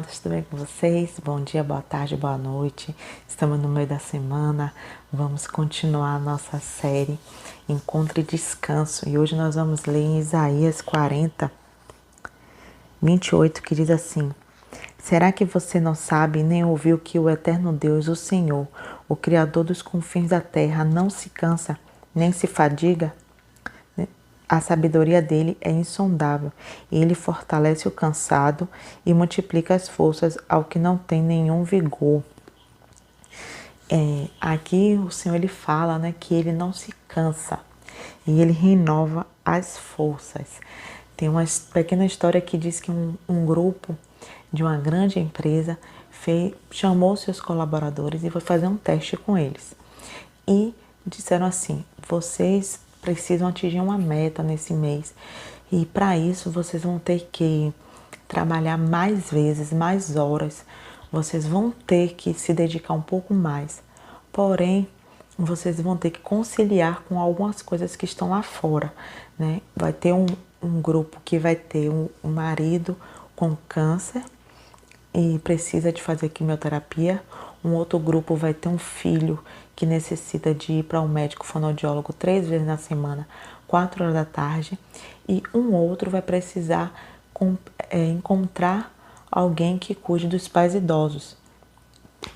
amados, tudo bem com vocês? Bom dia, boa tarde, boa noite. Estamos no meio da semana, vamos continuar a nossa série Encontro e Descanso. E hoje nós vamos ler em Isaías 40, 28, que diz assim: Será que você não sabe nem ouviu que o eterno Deus, o Senhor, o Criador dos confins da terra, não se cansa, nem se fadiga? A sabedoria dele é insondável. Ele fortalece o cansado e multiplica as forças ao que não tem nenhum vigor. Aqui o Senhor ele fala, que ele não se cansa e ele renova as forças. Tem uma pequena história que diz que um grupo de uma grande empresa chamou seus colaboradores e foi fazer um teste com eles. E disseram assim: vocês precisam atingir uma meta nesse mês e para isso vocês vão ter que trabalhar mais vezes, mais horas, vocês vão ter que se dedicar um pouco mais, porém vocês vão ter que conciliar com algumas coisas que estão lá fora, né? Vai ter um grupo que vai ter um marido com câncer e precisa de fazer quimioterapia. Um outro grupo vai ter um filho que necessita de ir para um médico fonoaudiólogo 3 vezes na semana, 4 horas da tarde. E um outro vai precisar encontrar alguém que cuide dos pais idosos.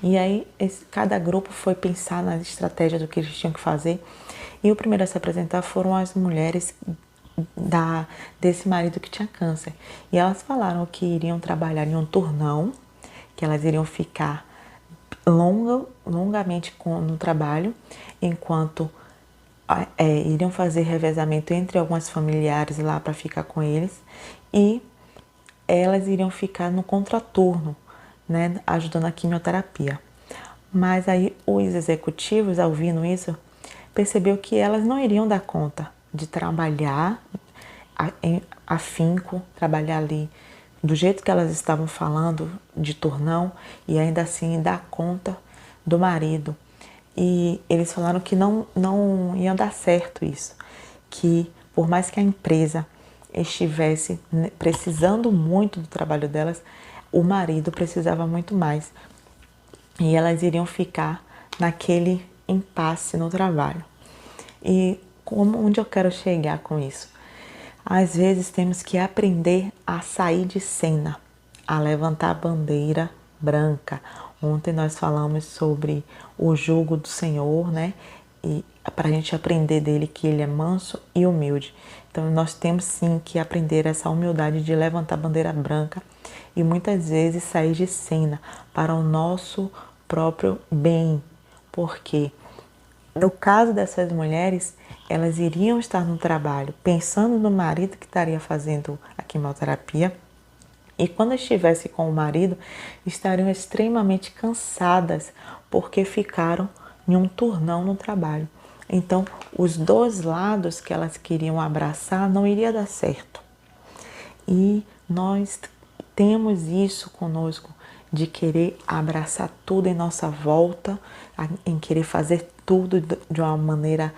E aí cada grupo foi pensar na estratégia do que eles tinham que fazer. E o primeiro a se apresentar foram as mulheres desse marido que tinha câncer. E elas falaram que iriam trabalhar em um turnão, que elas iriam ficar longamente no trabalho, enquanto iriam fazer revezamento entre algumas familiares lá para ficar com eles, e elas iriam ficar no contraturno, né, ajudando a quimioterapia. Mas aí os executivos, ao ouvindo isso, percebeu que elas não iriam dar conta de trabalhar em afinco, trabalhar ali do jeito que elas estavam falando, de turnão, e ainda assim dar conta do marido. E eles falaram que não ia dar certo isso, que por mais que a empresa estivesse precisando muito do trabalho delas, o marido precisava muito mais. E elas iriam ficar naquele impasse no trabalho. E onde eu quero chegar com isso? Às vezes temos que aprender a sair de cena, a levantar a bandeira branca. Ontem nós falamos sobre o jugo do Senhor, né? E para a gente aprender dele que ele é manso e humilde. Então nós temos sim que aprender essa humildade de levantar a bandeira branca e muitas vezes sair de cena para o nosso próprio bem. Porque no caso dessas mulheres, elas iriam estar no trabalho pensando no marido que estaria fazendo a quimioterapia, e quando estivesse com o marido, estariam extremamente cansadas porque ficaram em um turnão no trabalho. Então, os dois lados que elas queriam abraçar não iria dar certo. E nós temos isso conosco, de querer abraçar tudo em nossa volta, em querer fazer tudo de uma maneira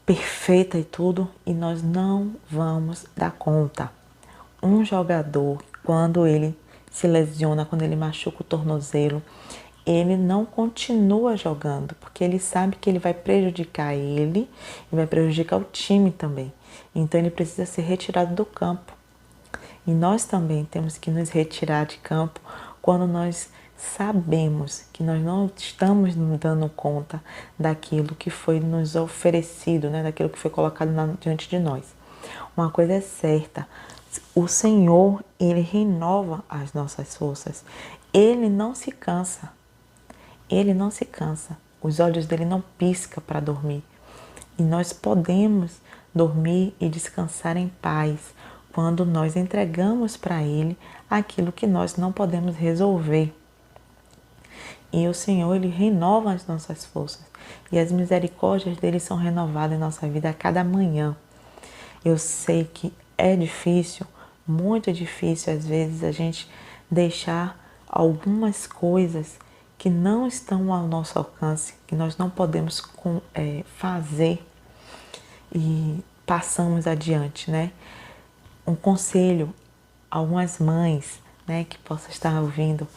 perfeita e tudo, e nós não vamos dar conta. Um jogador, quando ele se lesiona, quando ele machuca o tornozelo, ele não continua jogando, porque ele sabe que ele vai prejudicar ele e vai prejudicar o time também. Então ele precisa ser retirado do campo. E nós também temos que nos retirar de campo quando nós sabemos que nós não estamos nos dando conta daquilo que foi nos oferecido, né? Daquilo que foi colocado diante de nós. Uma coisa é certa: o Senhor, ele renova as nossas forças. Ele não se cansa. Ele não se cansa. Os olhos dele não piscam para dormir. E nós podemos dormir e descansar em paz quando nós entregamos para ele aquilo que nós não podemos resolver. E o Senhor, ele renova as nossas forças. E as misericórdias dele são renovadas em nossa vida a cada manhã. Eu sei que é difícil, muito difícil às vezes a gente deixar algumas coisas que não estão ao nosso alcance, que nós não podemos fazer e passamos adiante, né? Um conselho: algumas mães né, que possa estar ouvindo,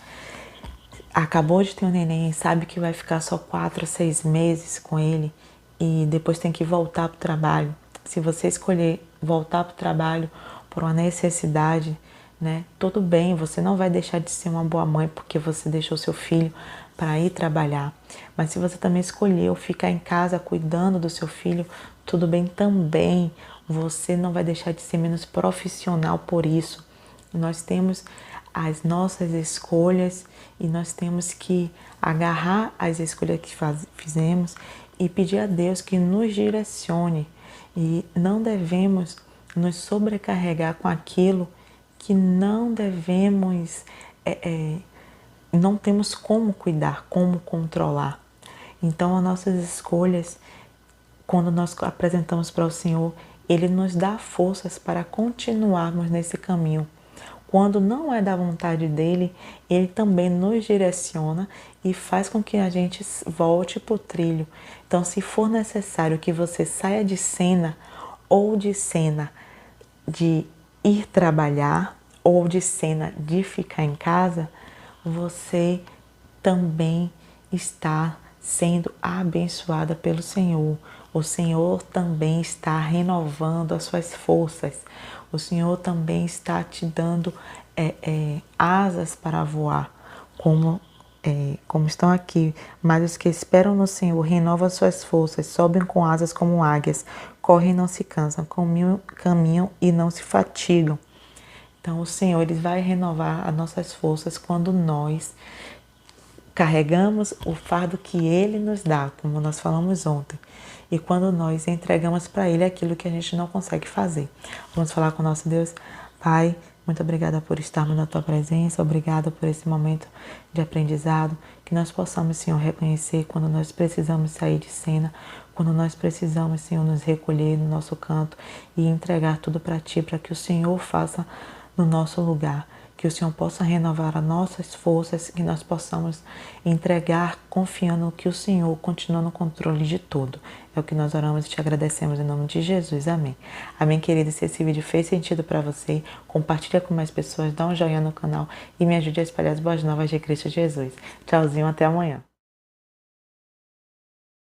acabou de ter um neném, sabe que vai ficar só 4 ou 6 meses com ele e depois tem que voltar para o trabalho. Se você escolher voltar para o trabalho por uma necessidade, né, tudo bem, você não vai deixar de ser uma boa mãe porque você deixou seu filho para ir trabalhar. Mas se você também escolheu ficar em casa cuidando do seu filho, tudo bem também. Você não vai deixar de ser menos profissional por isso. Nós temos as nossas escolhas e nós temos que agarrar as escolhas que fizemos e pedir a Deus que nos direcione. E não devemos nos sobrecarregar com aquilo que não devemos, não temos como cuidar, como controlar. Então, as nossas escolhas, quando nós apresentamos para o Senhor, Ele nos dá forças para continuarmos nesse caminho. Quando não é da vontade dele, Ele também nos direciona e faz com que a gente volte para o trilho. Então, se for necessário que você saia de cena ou de cena de ir trabalhar ou de cena de ficar em casa, você também está sendo abençoada pelo Senhor. O Senhor também está renovando as suas forças. O Senhor também está te dando asas para voar, como estão aqui. Mas os que esperam no Senhor renovam as suas forças, sobem com asas como águias, correm e não se cansam, caminham e não se fatigam. Então o Senhor Ele vai renovar as nossas forças quando nós carregamos o fardo que Ele nos dá, como nós falamos ontem. E quando nós entregamos para Ele aquilo que a gente não consegue fazer. Vamos falar com o nosso Deus. Pai, muito obrigada por estarmos na Tua presença. Obrigada por esse momento de aprendizado. Que nós possamos, Senhor, reconhecer quando nós precisamos sair de cena. Quando nós precisamos, Senhor, nos recolher no nosso canto e entregar tudo para Ti, para que o Senhor faça no nosso lugar. Que o Senhor possa renovar as nossas forças, que nós possamos entregar confiando que o Senhor continua no controle de tudo. É o que nós oramos e te agradecemos em nome de Jesus. Amém. Amém, querido. Se esse vídeo fez sentido para você, compartilha com mais pessoas, dá um joinha no canal e me ajude a espalhar as boas novas de Cristo Jesus. Tchauzinho, até amanhã.